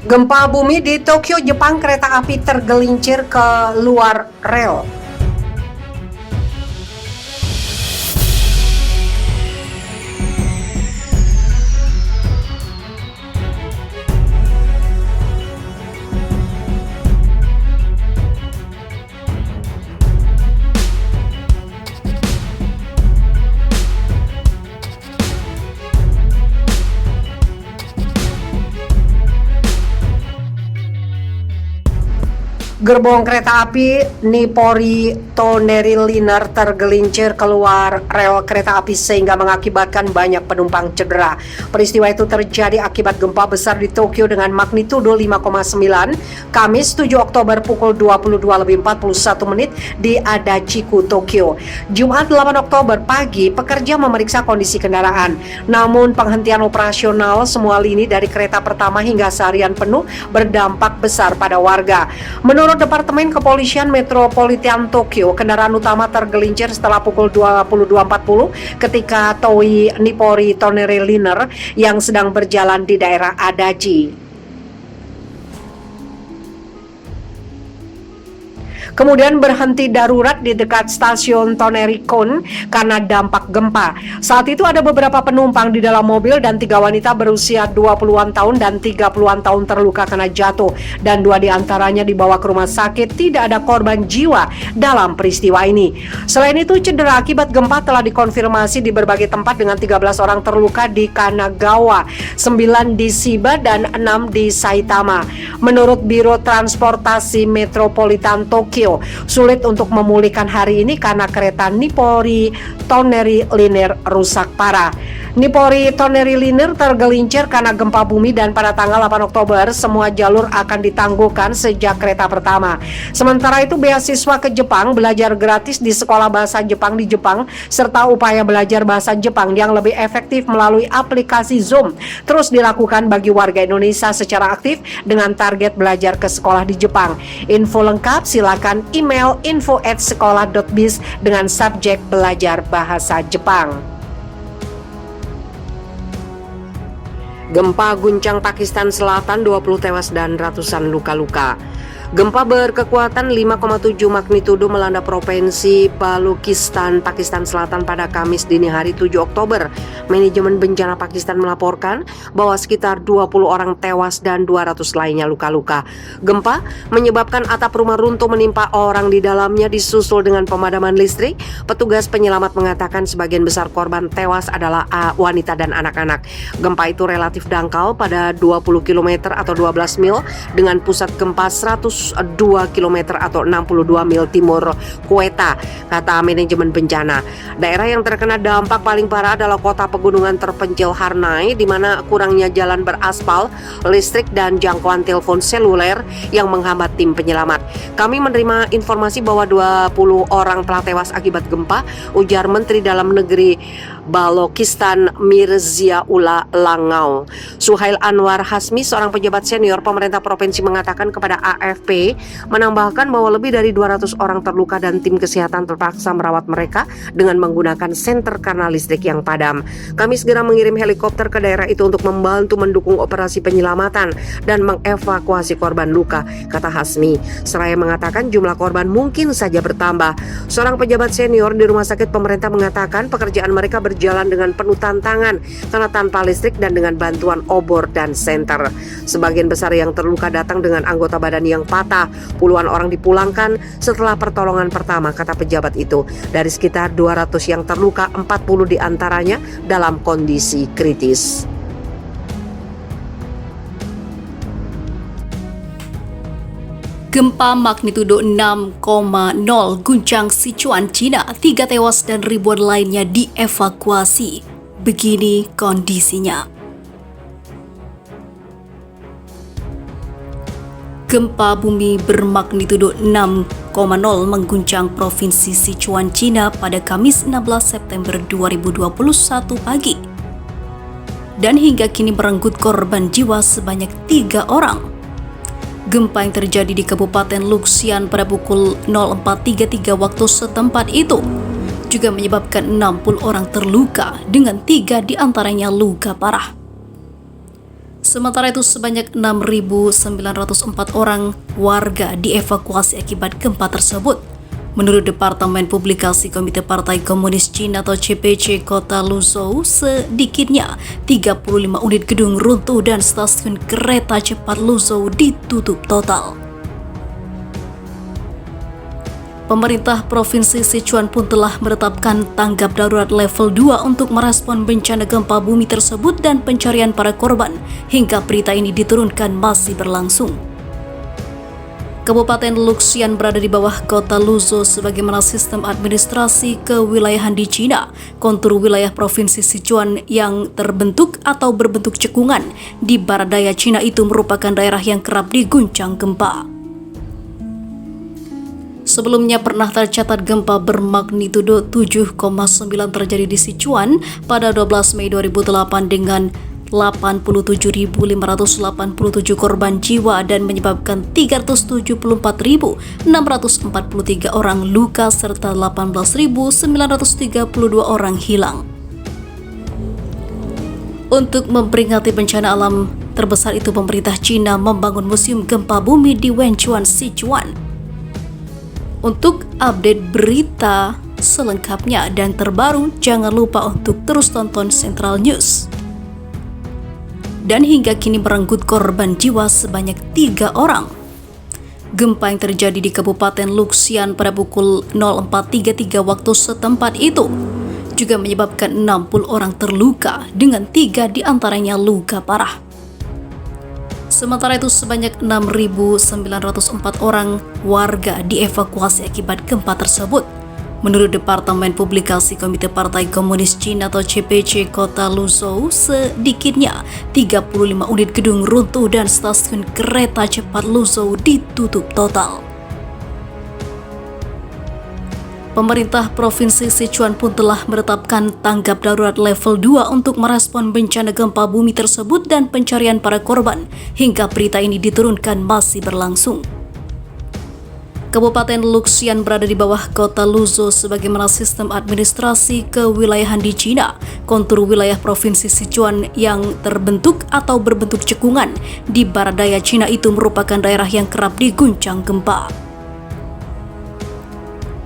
Gempa bumi di Tokyo, Jepang, kereta api tergelincir ke luar rel. Gerbong kereta api Nippori Toneri Liner tergelincir keluar rel kereta api sehingga mengakibatkan banyak penumpang cedera. Peristiwa itu terjadi akibat gempa besar di Tokyo dengan magnitudo 5,9 Kamis 7 Oktober pukul 22.41 di Adachiku, Tokyo. Jumat 8 Oktober pagi, pekerja memeriksa kondisi kendaraan. Namun penghentian operasional semua lini dari kereta pertama hingga seharian penuh berdampak besar pada warga. Menurut Departemen Kepolisian Metropolitan Tokyo, kendaraan utama tergelincir setelah pukul 22.40 ketika Toei Nippori Toneri Liner yang sedang berjalan di daerah Adachi. Kemudian berhenti darurat di dekat stasiun Tonerikon karena dampak gempa. Saat itu ada beberapa penumpang di dalam mobil dan 3 wanita berusia 20-an tahun dan 30-an tahun terluka karena jatuh dan 2 diantaranya dibawa ke rumah sakit. Tidak ada korban jiwa dalam peristiwa ini. Selain itu, cedera akibat gempa telah dikonfirmasi di berbagai tempat dengan 13 orang terluka di Kanagawa, 9 di Shiba dan 6 di Saitama. Menurut Biro Transportasi Metropolitan Tokyo, sulit untuk memulihkan hari ini karena kereta Nippori Toneri Liner rusak parah. Nippori Toneri Liner tergelincir karena gempa bumi dan pada tanggal 8 Oktober semua jalur akan ditangguhkan sejak kereta pertama. Sementara itu, beasiswa ke Jepang, belajar gratis di sekolah bahasa Jepang di Jepang, serta upaya belajar bahasa Jepang yang lebih efektif melalui aplikasi Zoom terus dilakukan bagi warga Indonesia secara aktif dengan target belajar ke sekolah di Jepang. Info lengkap silakan email info@sekolah.biz dengan subjek belajar bahasa Jepang. Gempa guncang Pakistan Selatan, 20 tewas dan ratusan luka-luka. Gempa berkekuatan 5,7 magnitudo melanda provinsi Balochistan, Pakistan Selatan pada Kamis dini hari 7 Oktober. Manajemen bencana Pakistan melaporkan bahwa sekitar 20 orang tewas dan 200 lainnya luka-luka. Gempa menyebabkan atap rumah runtuh menimpa orang di dalamnya disusul dengan pemadaman listrik. Petugas penyelamat mengatakan sebagian besar korban tewas adalah wanita dan anak-anak. Gempa itu relatif dangkal pada 20 km atau 12 mil dengan pusat gempa 102 km atau 62 mil timur Quetta, kata manajemen bencana. Daerah yang terkena dampak paling parah adalah kota pegunungan terpencil Harnai, di mana kurangnya jalan beraspal, listrik dan jangkauan telepon seluler yang menghambat tim penyelamat. Kami menerima informasi bahwa 20 orang telah tewas akibat gempa, ujar Menteri Dalam Negeri Balochistan Mirziaullah Langau. Suhail Anwar Hasmi, seorang pejabat senior pemerintah provinsi, mengatakan kepada AFP, menambahkan bahwa lebih dari 200 orang terluka dan tim kesehatan terpaksa merawat mereka dengan menggunakan senter karena listrik yang padam. Kami segera mengirim helikopter ke daerah itu untuk membantu mendukung operasi penyelamatan dan mengevakuasi korban luka, kata Hasmi. Seraya mengatakan jumlah korban mungkin saja bertambah. Seorang pejabat senior di rumah sakit pemerintah mengatakan pekerjaan mereka berjalan dengan penuh tantangan karena tanpa listrik dan dengan bantuan obor dan senter. Sebagian besar yang terluka datang dengan anggota badan yang patah. Puluhan orang dipulangkan setelah pertolongan pertama, kata pejabat itu. Dari sekitar 200 yang terluka, 40 diantaranya dalam kondisi kritis. Gempa magnitudo 6,0 guncang Sichuan, Cina. 3 tewas dan ribuan lainnya dievakuasi. Begini kondisinya. Gempa bumi bermagnitudo 6,0 mengguncang Provinsi Sichuan, Cina pada Kamis 16 September 2021 pagi. Dan hingga kini merenggut korban jiwa sebanyak 3 orang. Gempa yang terjadi di Kabupaten Luxian pada pukul 04.33 waktu setempat itu juga menyebabkan 60 orang terluka dengan 3 diantaranya luka parah. Sementara itu sebanyak 6.904 orang warga dievakuasi akibat gempa tersebut. Menurut Departemen Publikasi Komite Partai Komunis Cina atau CPC Kota Luzhou, sedikitnya 35 unit gedung runtuh dan stasiun kereta cepat Luzhou ditutup total. Pemerintah Provinsi Sichuan pun telah menetapkan tanggap darurat level 2 untuk merespon bencana gempa bumi tersebut dan pencarian para korban. Hingga berita ini diturunkan masih berlangsung. Kabupaten Luxian berada di bawah kota Luzhou sebagaimana sistem administrasi kewilayahan di Cina. Kontur wilayah Provinsi Sichuan yang terbentuk atau berbentuk cekungan di barat daya Cina itu merupakan daerah yang kerap diguncang gempa. Sebelumnya pernah tercatat gempa bermagnitudo 7,9 terjadi di Sichuan pada 12 Mei 2008 dengan 87.587 korban jiwa dan menyebabkan 374.643 orang luka serta 18.932 orang hilang. Untuk memperingati bencana alam terbesar itu, pemerintah Cina membangun museum gempa bumi di Wenchuan, Sichuan. Untuk update berita selengkapnya dan terbaru, jangan lupa untuk terus tonton Central News. Dan hingga kini merenggut korban jiwa sebanyak 3 orang. Gempa yang terjadi di Kabupaten Luxian pada pukul 04.33 waktu setempat itu juga menyebabkan 60 orang terluka dengan 3 diantaranya luka parah. Sementara itu sebanyak 6.904 orang warga dievakuasi akibat gempa tersebut. Menurut Departemen Publikasi Komite Partai Komunis Cina atau CPC Kota Luzhou, sedikitnya 35 unit gedung runtuh dan stasiun kereta cepat Luzhou ditutup total. Pemerintah Provinsi Sichuan pun telah menetapkan tanggap darurat level 2 untuk merespon bencana gempa bumi tersebut dan pencarian para korban. Hingga berita ini diturunkan masih berlangsung. Kabupaten Luxian berada di bawah kota Luzhou sebagaimana sistem administrasi kewilayahan di Cina. Kontur wilayah Provinsi Sichuan yang terbentuk atau berbentuk cekungan di barat daya Cina itu merupakan daerah yang kerap diguncang gempa.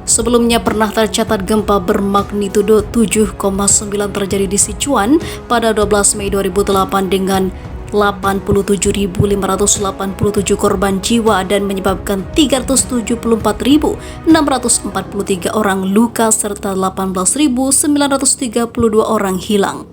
Sebelumnya pernah tercatat gempa bermagnitudo 7,9 terjadi di Sichuan pada 12 Mei 2008 dengan 87.587 korban jiwa dan menyebabkan 374.643 orang luka serta 18.932 orang hilang.